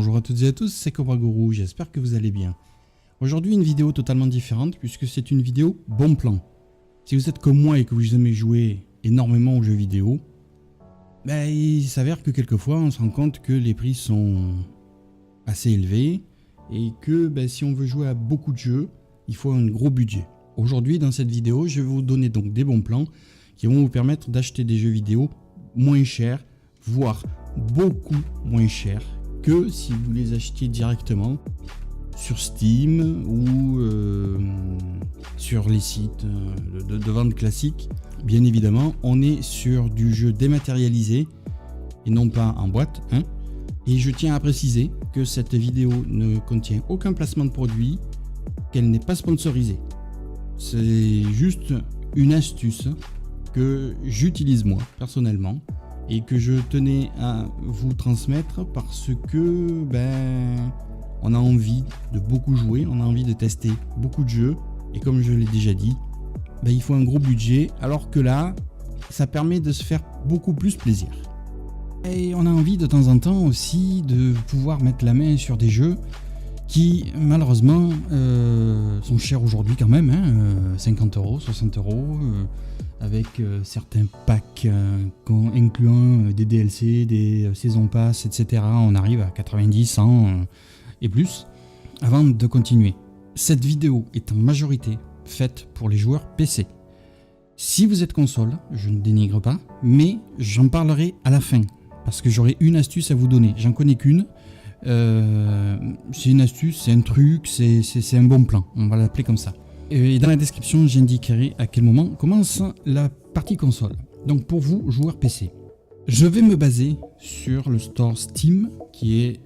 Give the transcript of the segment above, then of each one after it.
Bonjour à toutes et à tous, c'est Cobra Guru, j'espère que vous allez bien. Aujourd'hui une vidéo totalement différente puisque c'est une vidéo bon plan. Si vous êtes comme moi et que vous aimez jouer énormément aux jeux vidéo, il s'avère que quelquefois on se rend compte que les prix sont assez élevés et que si on veut jouer à beaucoup de jeux, il faut un gros budget. Aujourd'hui dans cette vidéo, je vais vous donner donc des bons plans qui vont vous permettre d'acheter des jeux vidéo moins chers, voire beaucoup moins chers que si vous les achetiez directement sur Steam ou sur les sites de vente classiques. Bien évidemment, on est sur du jeu dématérialisé et non pas en boîte. Et je tiens à préciser que cette vidéo ne contient aucun placement de produit, qu'elle n'est pas sponsorisée. C'est juste une astuce que j'utilise moi personnellement et que je tenais à vous transmettre parce que on a envie de beaucoup jouer, on a envie de tester beaucoup de jeux et comme je l'ai déjà dit, il faut un gros budget alors que là ça permet de se faire beaucoup plus plaisir. Et on a envie de temps en temps aussi de pouvoir mettre la main sur des jeux qui malheureusement sont chers aujourd'hui quand même, 50 €, 60 €, avec certains packs incluant des DLC, des saisons pass, etc. On arrive à 90, 100 et plus. Avant de continuer, cette vidéo est en majorité faite pour les joueurs PC. Si vous êtes console, je ne dénigre pas, mais j'en parlerai à la fin, parce que j'aurai une astuce à vous donner. J'en connais qu'une. C'est une astuce, c'est un truc, c'est un bon plan, on va l'appeler comme ça. Et dans la description, j'indiquerai à quel moment commence la partie console. Donc pour vous, joueurs PC, je vais me baser sur le store Steam, qui est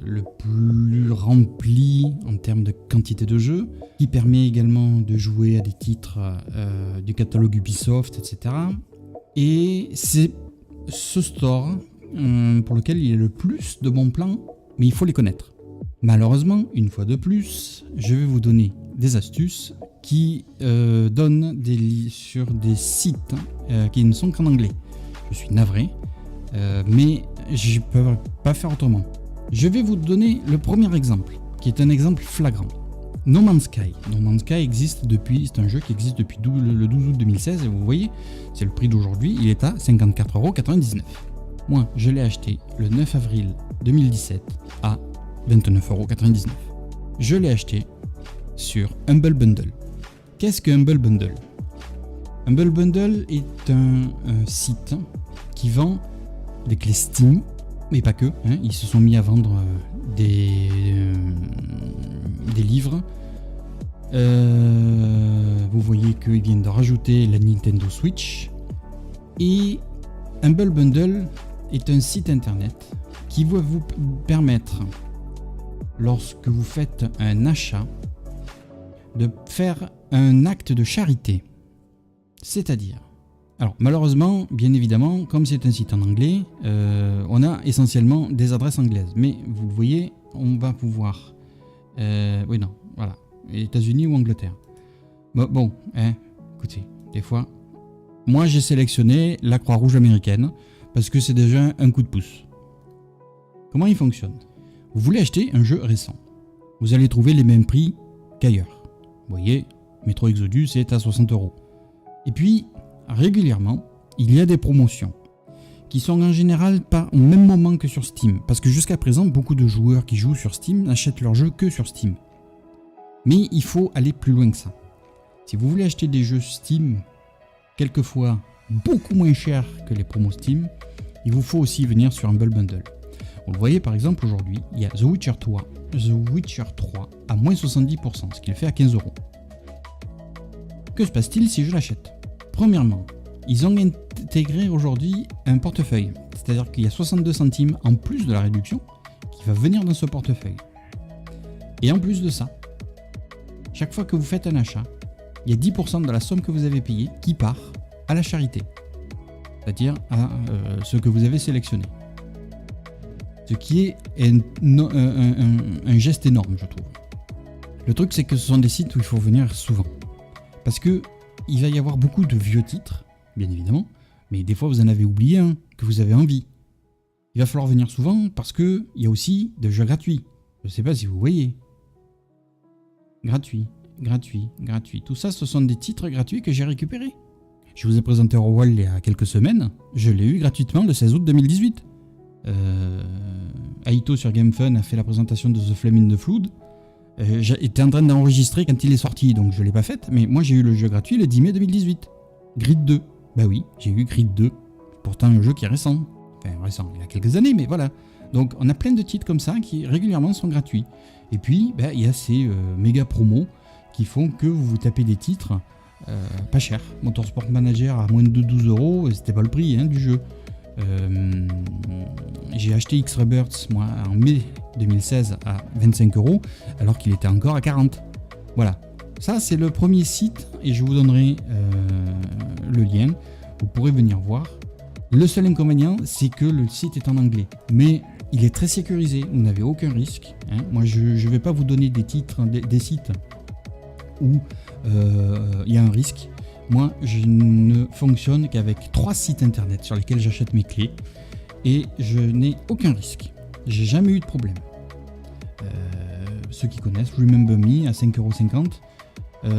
le plus rempli en termes de quantité de jeux, qui permet également de jouer à des titres du catalogue Ubisoft, etc. Et c'est ce store pour lequel il y a le plus de bons plans, mais il faut les connaître. Malheureusement, une fois de plus, je vais vous donner des astuces qui donnent sur des sites qui ne sont qu'en anglais. Je suis navré, mais je ne peux pas faire autrement. Je vais vous donner le premier exemple, qui est un exemple flagrant. No Man's Sky. No Man's Sky existe depuis, c'est un jeu qui existe depuis le 12 août 2016, et vous voyez, c'est le prix d'aujourd'hui, il est à 54,99 €. Moi, je l'ai acheté le 9 avril 2017 à 29,99 €. Je l'ai acheté sur Humble Bundle. Qu'est-ce que Humble Bundle ? Humble Bundle est un site qui vend des clés Steam, mais pas que. Ils se sont mis à vendre des livres. Vous voyez qu'ils viennent de rajouter la Nintendo Switch. Et Humble Bundle est un site internet qui va vous permettre, lorsque vous faites un achat, de faire un acte de charité. C'est-à-dire, alors malheureusement, bien évidemment, comme c'est un site en anglais, on a essentiellement des adresses anglaises. Mais vous le voyez, on va pouvoir... États-Unis ou Angleterre. Écoutez, des fois, moi j'ai sélectionné la Croix-Rouge américaine parce que c'est déjà un coup de pouce. Comment il fonctionne ? Vous voulez acheter un jeu récent. Vous allez trouver les mêmes prix qu'ailleurs. Vous voyez, Metro Exodus est à 60 €. Et puis, régulièrement, il y a des promotions qui sont en général pas au même moment que sur Steam. Parce que jusqu'à présent, beaucoup de joueurs qui jouent sur Steam n'achètent leurs jeux que sur Steam. Mais il faut aller plus loin que ça. Si vous voulez acheter des jeux Steam, quelquefois beaucoup moins chers que les promos Steam, il vous faut aussi venir sur Humble Bundle. Vous le voyez par exemple aujourd'hui, il y a The Witcher 3 à moins 70%, ce qui le fait à 15 €. Que se passe-t-il si je l'achète ? Premièrement, ils ont intégré aujourd'hui un portefeuille, c'est-à-dire qu'il y a 62 centimes en plus de la réduction qui va venir dans ce portefeuille. Et en plus de ça, chaque fois que vous faites un achat, il y a 10% de la somme que vous avez payée qui part à la charité, c'est-à-dire à ce que vous avez sélectionné. Ce qui est un geste énorme, je trouve. Le truc, c'est que ce sont des sites où il faut venir souvent. Parce que il va y avoir beaucoup de vieux titres, bien évidemment, mais des fois vous en avez oublié un que vous avez envie. Il va falloir venir souvent parce qu'il y a aussi des jeux gratuits. Je ne sais pas si vous voyez. Gratuit, gratuit, gratuit. Tout ça, ce sont des titres gratuits que j'ai récupérés. Je vous ai présenté Orwell il y a quelques semaines. Je l'ai eu gratuitement le 16 août 2018. Aito sur GameFun a fait la présentation de The Flame in the Flood. J'étais en train d'enregistrer quand il est sorti, donc je ne l'ai pas fait. Mais moi, j'ai eu le jeu gratuit le 10 mai 2018. Grid 2. Bah oui, j'ai eu Grid 2. Pourtant, un jeu qui est récent. Enfin, récent, il y a quelques années, mais voilà. Donc, on a plein de titres comme ça qui régulièrement sont gratuits. Et puis, il y a ces méga promos qui font que vous vous tapez des titres pas chers. Motorsport Manager à moins de 12 €, c'était pas le prix du jeu. J'ai acheté X-Rebirths moi en mai 2016 à 25 €, alors qu'il était encore à 40. Voilà. Ça, c'est le premier site et je vous donnerai le lien. Vous pourrez venir voir. Le seul inconvénient, c'est que le site est en anglais. Mais il est très sécurisé, vous n'avez aucun risque. Moi, je ne vais pas vous donner des titres, des sites où il y a un risque. Moi, je ne fonctionne qu'avec 3 sites internet sur lesquels j'achète mes clés et je n'ai aucun risque. J'ai jamais eu de problème. Ceux qui connaissent, Remember Me à 5,50 €.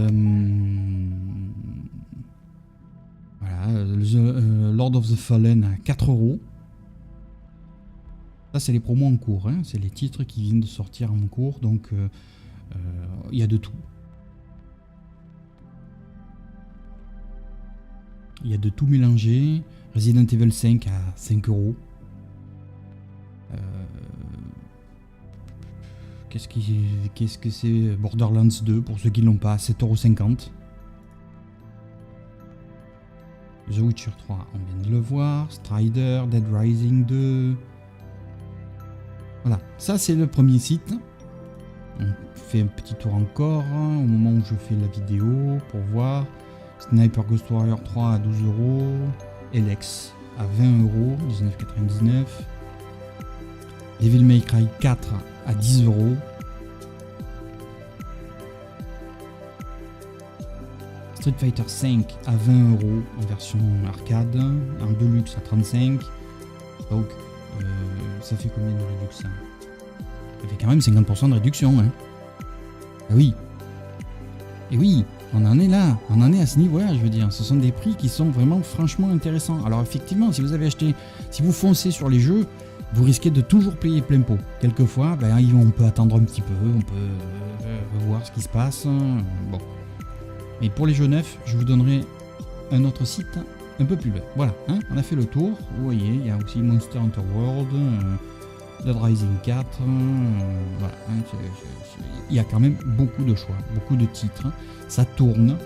Voilà, Lord of the Fallen à 4 €. Ça, c'est les promos en cours, c'est les titres qui viennent de sortir en cours, donc il y a de tout. Il y a de tout mélangé. Resident Evil 5 à 5 €. Qu'est-ce que c'est Borderlands 2 pour ceux qui ne l'ont pas, 7,50 €. The Witcher 3, on vient de le voir. Strider, Dead Rising 2. Voilà, ça c'est le premier site. On fait un petit tour encore au moment où je fais la vidéo pour voir. Sniper Ghost Warrior 3 à 12 €. Elex à 20 €, 19,99 €. Devil May Cry 4 à 10 €. Street Fighter 5 à 20 € en version arcade, en deluxe à 35 €. Donc ça fait combien de réduction? Ça fait quand même 50% de réduction. Ah oui. Et oui, on en est là, on en est à ce niveau-là, je veux dire. Ce sont des prix qui sont vraiment franchement intéressants. Alors effectivement, si vous avez acheté, si vous foncez sur les jeux, vous risquez de toujours payer plein pot. Quelquefois, on peut attendre un petit peu, on peut voir ce qui se passe. Bon. Mais pour les jeux neufs, je vous donnerai un autre site un peu plus bas. Voilà, on a fait le tour. Vous voyez, il y a aussi Monster Hunter World, Dead Rising 4. Voilà, il y a quand même beaucoup de choix, beaucoup de titres. Ça tourne.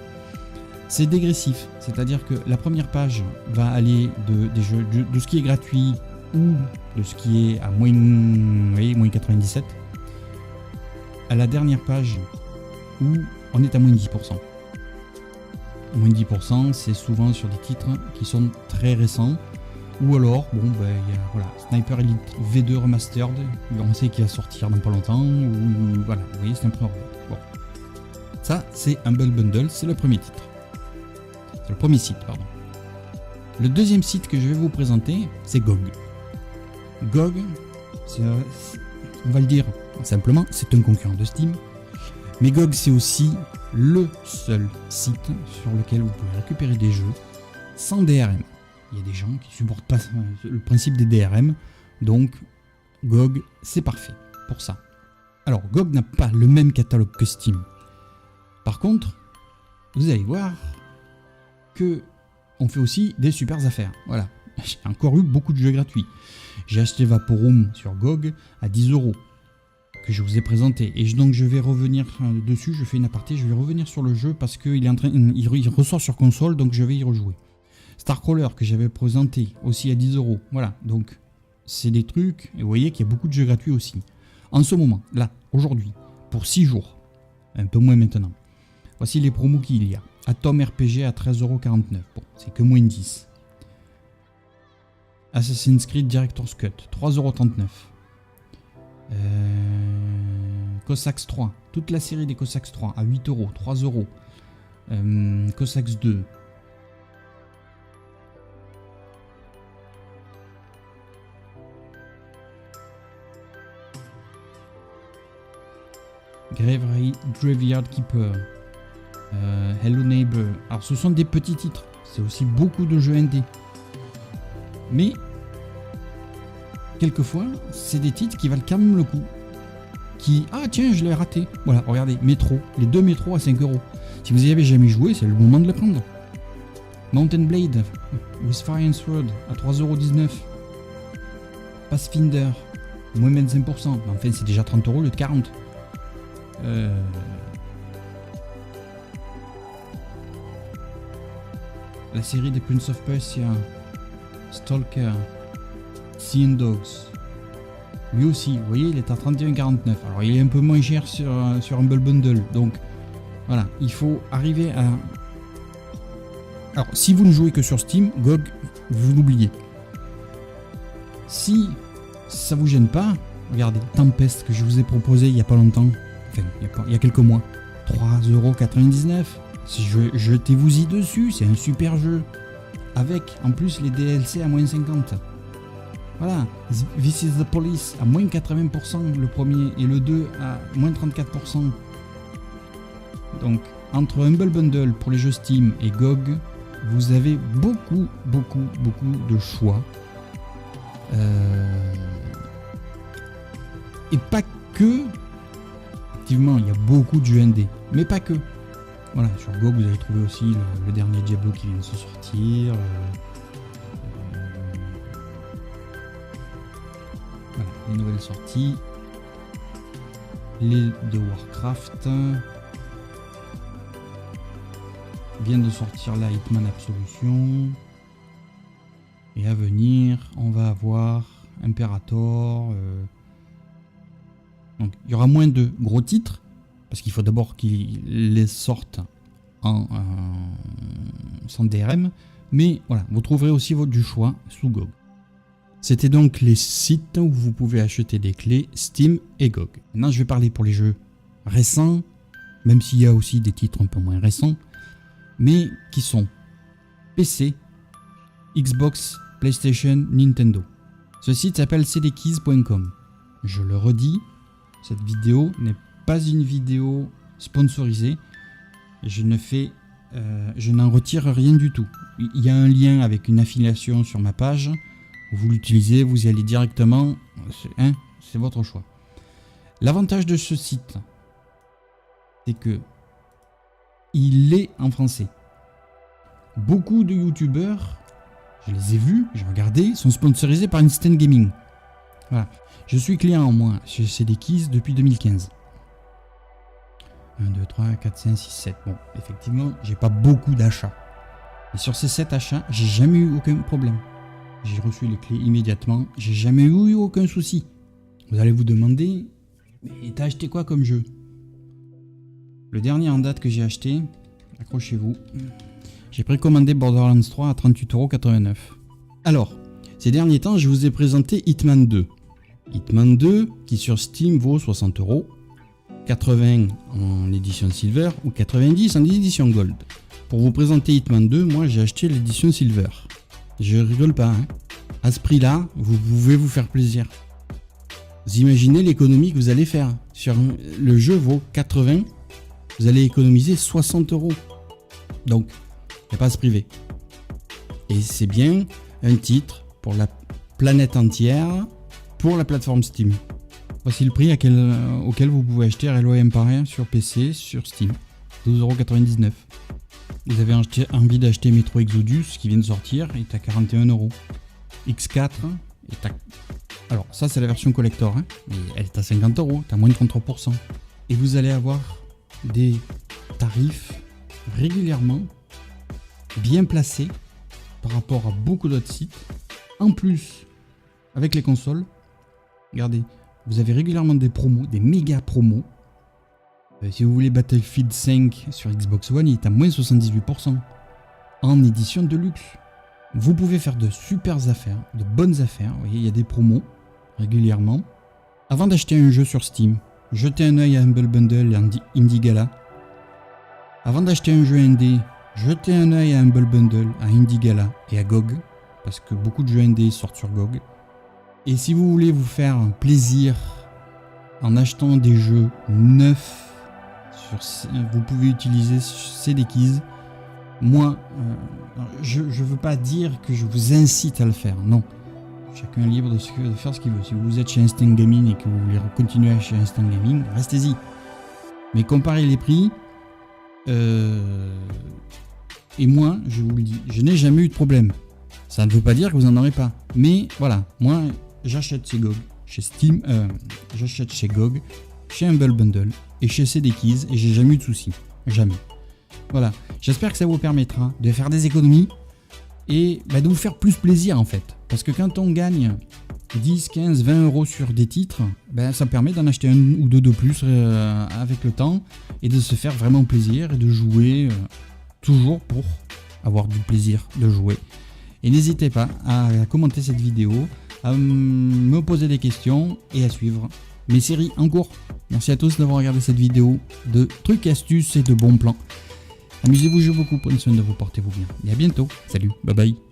C'est dégressif, c'est-à-dire que la première page va aller des jeux, de ce qui est gratuit ou de ce qui est à moins 97, à la dernière page où on est à moins 10%. Moins 10%, c'est souvent sur des titres qui sont très récents. Ou alors, il y a voilà, Sniper Elite V2 Remastered, on sait qu'il va sortir dans pas longtemps, ou voilà, vous voyez, c'est un peu bon. Ça, c'est Humble Bundle, c'est le premier titre. C'est le premier site, pardon. Le deuxième site que je vais vous présenter, c'est GOG. GOG, on va le dire simplement, c'est un concurrent de Steam. Mais GOG, c'est aussi le seul site sur lequel vous pouvez récupérer des jeux sans DRM. Il y a des gens qui ne supportent pas le principe des DRM, donc GOG, c'est parfait pour ça. Alors, GOG n'a pas le même catalogue que Steam. Par contre, vous allez voir que on fait aussi des super affaires. Voilà, j'ai encore eu beaucoup de jeux gratuits. J'ai acheté Vaporum sur GOG à 10 € que je vous ai présenté. Et donc je vais revenir dessus, je fais une aparté, je vais revenir sur le jeu parce qu'il il ressort sur console, donc je vais y rejouer. Starcrawler que j'avais présenté aussi à 10 €. Voilà, donc c'est des trucs, et vous voyez qu'il y a beaucoup de jeux gratuits aussi. En ce moment, là, aujourd'hui, pour 6 jours, un peu moins maintenant, voici les promos qu'il y a. Atom RPG à 13,49 €. Bon, c'est que moins 10. Assassin's Creed Director's Cut, 3,39 €. Cossacks 3, toute la série des Cossacks 3 à 8 €, 3 €. Cossacks 2. Graveyard Keeper, Hello Neighbor. Alors ce sont des petits titres, c'est aussi beaucoup de jeux indés. Mais quelquefois, c'est des titres qui valent quand même le coup. Ah tiens, je l'ai raté. Voilà, regardez, Metro, les 2 Metro à 5 €. Si vous n'y avez jamais joué, c'est le moment de les prendre. Mountain Blade, With Fire and Sword, à 3,19 €. Pathfinder, moins 25%. Mais enfin, c'est déjà 30 € au lieu de 40. La série des Prince of Persia, Stalker, Sea and Dogs. Lui aussi, vous voyez, il est à 31,49. Alors, il est un peu moins cher sur Humble Bundle. Donc, voilà, il faut arriver à... Alors, si vous ne jouez que sur Steam, GOG, vous l'oubliez. Si ça vous gêne pas, regardez, Tempest que je vous ai proposé il n'y a pas longtemps, enfin, il y a quelques mois, 3,99 €. Jetez-vous-y dessus, c'est un super jeu. Avec, en plus, les DLC à moins 50. Voilà, This is the Police à moins 80% le premier et le 2 à moins 34%. Donc, entre Humble Bundle pour les jeux Steam et GOG, vous avez beaucoup de choix. Et pas que. Effectivement, il y a beaucoup de jeux indés, mais pas que. Voilà, sur GOG, vous allez trouver aussi le dernier Diablo qui vient de se sortir. Voilà, les nouvelles sorties. Les de Warcraft. Vient de sortir la Hitman Absolution. Et à venir, on va avoir Imperator. Donc, il y aura moins de gros titres. Parce qu'il faut d'abord qu'ils les sortent sans DRM. Mais voilà, vous trouverez aussi du choix sous GOG. C'était donc les sites où vous pouvez acheter des clés Steam et GOG. Maintenant, je vais parler pour les jeux récents, même s'il y a aussi des titres un peu moins récents, mais qui sont PC, Xbox, PlayStation, Nintendo. Ce site s'appelle cdkeys.com. Je le redis, cette vidéo n'est pas une vidéo sponsorisée. Je n'en retire rien du tout. Il y a un lien avec une affiliation sur ma page. Vous l'utilisez, vous y allez directement. C'est votre choix. L'avantage de ce site, c'est que il est en français. Beaucoup de youtubeurs, je les ai vus, j'ai regardé, sont sponsorisés par Instant Gaming. Voilà. Je suis client moi chez cdkeys depuis 2015. 1, 2, 3, 4, 5, 6, 7. Bon, effectivement, j'ai pas beaucoup d'achats. Et sur ces 7 achats, j'ai jamais eu aucun problème. J'ai reçu les clés immédiatement, j'ai jamais eu aucun souci. Vous allez vous demander, mais t'as acheté quoi comme jeu? Le dernier en date que j'ai acheté, accrochez-vous, j'ai précommandé Borderlands 3 à 38,89 €. Alors, ces derniers temps, je vous ai présenté Hitman 2. Hitman 2 qui sur Steam vaut 60 €, 80 en édition Silver ou 90 en édition Gold. Pour vous présenter Hitman 2, moi j'ai acheté l'édition Silver. Je rigole pas, hein. À ce prix-là, vous pouvez vous faire plaisir. Vous imaginez l'économie que vous allez faire. Sur le jeu vaut 80, vous allez économiser 60 €. Donc, il n'y a pas à se priver. Et c'est bien un titre pour la planète entière, pour la plateforme Steam. Voici le prix auquel vous pouvez acheter Halo Empire sur PC, sur Steam. 12,99 €. Vous avez envie d'acheter Metro Exodus qui vient de sortir, il est à 41 €. X4 est à... Alors ça c'est la version collector, hein, mais elle est à 50 €, t'as moins de 33%. Et vous allez avoir des tarifs régulièrement bien placés par rapport à beaucoup d'autres sites. En plus, avec les consoles, regardez, vous avez régulièrement des promos, des méga promos. Si vous voulez Battlefield 5 sur Xbox One, il est à moins 78% en édition de luxe. Vous pouvez faire de super affaires, de bonnes affaires. Vous voyez, il y a des promos régulièrement. Avant d'acheter un jeu sur Steam, jetez un œil à Humble Bundle et Indie Gala. Avant d'acheter un jeu indé, jetez un œil à Humble Bundle, à Indie Gala et à GOG, parce que beaucoup de jeux indés sortent sur GOG. Et si vous voulez vous faire plaisir en achetant des jeux neufs, vous pouvez utiliser CDKeys. Moi, je ne veux pas dire que je vous incite à le faire, non. Chacun est libre de faire ce qu'il veut. Si vous êtes chez Instant Gaming et que vous voulez continuer chez Instant Gaming, restez-y. Mais comparez les prix. Et moi, je vous le dis, je n'ai jamais eu de problème. Ça ne veut pas dire que vous n'en aurez pas. Mais voilà, moi, j'achète chez GOG, chez Steam, j'achète chez GOG, chez Humble Bundle et chez CDKeys et j'ai jamais eu de soucis. Jamais. Voilà. J'espère que ça vous permettra de faire des économies et de vous faire plus plaisir en fait. Parce que quand on gagne 10, 15, 20 euros sur des titres, ça permet d'en acheter un ou deux de plus avec le temps et de se faire vraiment plaisir et de jouer toujours pour avoir du plaisir de jouer. Et n'hésitez pas à commenter cette vidéo, à me poser des questions et à suivre mes séries en cours. Merci à tous d'avoir regardé cette vidéo de trucs, astuces et de bons plans. Amusez-vous, jouez beaucoup, prenez soin de vous, portez-vous bien. Et à bientôt. Salut, bye bye.